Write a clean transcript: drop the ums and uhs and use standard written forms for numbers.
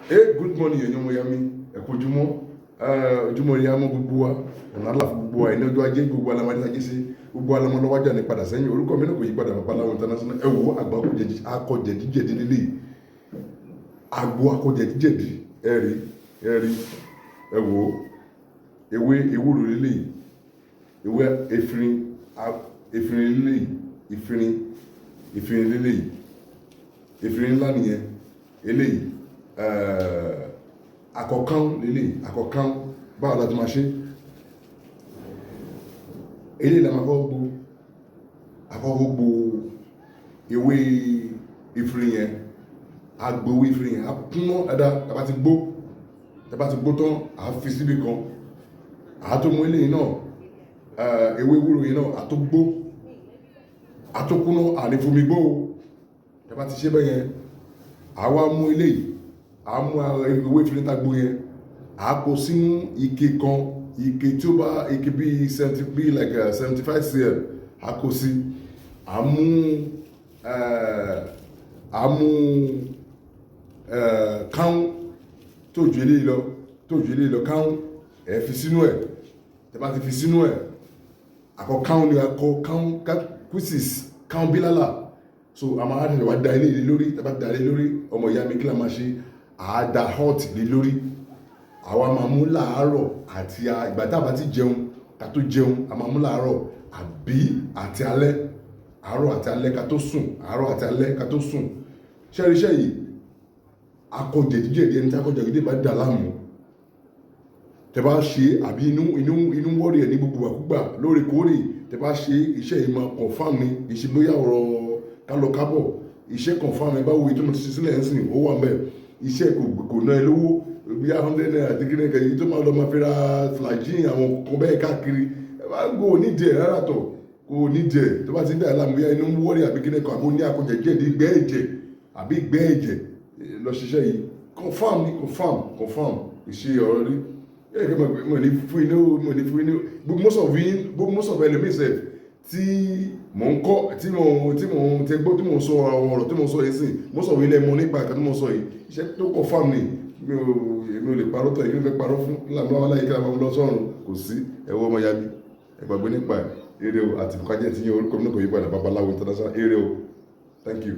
Good morning, ẹ̀yin Miami. Ẹ kú ojúmọ́. Ojúmọ́ ni a mọ́ gbogbo wa. Ọ̀nà àlàfo gbogbo wa. Ìní ọjọ́ ajé gbogbo alamadi ajé sí. Gbogbo alamọlọ́wájà ní padà sẹ́yìn. Orúkọ mi náà kò yí padà Babaláwo International. Ẹ wo àgbà akọ̀jẹ̀díjẹ̀dí lílé. Agbo akọ̀jẹ̀díjẹ̀dí. Ẹ rí. Ẹ wo ewé ewúro lílé. Ewé efirin lílé. Efirin lílé. Efirin ńlá nìyẹn. Eléyìí. Àkọ́kán lélẹ̀ àkọ́kán báwo la ti máa ṣe eléyìí la máa àkọ́kọ́ gbo ewé efirin yẹn agbo ewé efirin yẹn akúnná dáadáa tàbá ti gbó tán à fi síbi kan à tó mú eléyìí náà ewé ewúro yìí náà à tó gbó à tó kúnná à lè fomi gbó tàbá ti ṣe bẹ́ẹ̀ yẹn à wá mú eléyìí a mú ewé efirin tá gbó yẹn a kó sínú ike kan ike tí ó bá ike bíi 75 cl a kó sí a mú káún tó ju eléyìí lọ káún ẹ fi sínú ẹ tẹ́ bá ti fi sínú ẹ akọ káún ni akọ káún quizzes káún bílálà so a máa wá da eléyìí lórí tẹ́ bá da eléyìí lórí ọmọ ìyá mi kí la máa ṣe àádá hot lé lórí àwa máa mú láàárọ̀ àti ìgbà tá a bá ti jẹun ká tó jẹun a máa mú láàárọ̀ àbí àti alẹ́ àárọ̀ àti alẹ́ ká tó sùn àárọ̀ àti alẹ́ ká tó sùn ṣẹ́ríṣẹ́ yìí akọ̀jẹ̀díjẹ̀dí ẹni tí akọ̀jẹ̀díjẹ̀dí bá dà láàmú tẹ́ bá ṣe àbí inú wọ́ọ̀rì ẹ̀ ní gbogbo àkúgbà lóòrèkóòrè tẹ́ bá ṣe iṣẹ́ yìí máa confirm ni ìṣe bóyá ọ̀rọ̀ kálọ kábọ̀ iṣẹ́ confirm ẹ bá wo ètò mo ti ṣe sílẹ̀ ẹ̀ ń sìn ó wà mẹ́ẹ̀ iṣẹ́ kò ná ẹ lówó bí i 100 naira àti kíni kan yìí tó máa lọ máa fi ra flagin àwọn kan bẹ́ẹ̀ káàkiri ẹ bá gbó onídìí ẹ̀ rárá tọ̀ kò onídìí ẹ̀ tó bá ti ń dà ẹ́ láàmú bóyá inú ń wọ́ọ̀rì àbí kíni kan àbó ní akọ̀jẹ̀díjẹ̀dí ìgbẹ́ ẹ̀jẹ̀ àbí ìgbẹ́ ẹ̀jẹ̀ lọ ṣiṣẹ́ yìí confam ìṣe ọ̀rọ̀ rí ẹ̀ kí mo ní fún inú gbogbo most of ẹlòmíì sef tí mò ń kọ́ tí mo sọ àwọn ọ̀rọ̀ tí mo sọ yìí sí mo sọ ilé mo nípa ìkan tí mo sọ yìí iṣẹ́ tó kọ̀ fáàmù ni mi ò lè parọ́ tọ̀ yìí ló fẹ́ parọ́ fún láàmú àwọn aláìkí àwọn ọmọ sọ́run kò sí ẹ̀wọ́ ọmọ yami ẹgbàgbé nípa eré o àti bùkájẹ́ tí yẹn orúkọ mi náà kò yí padà Babaláwo International eré o thank you.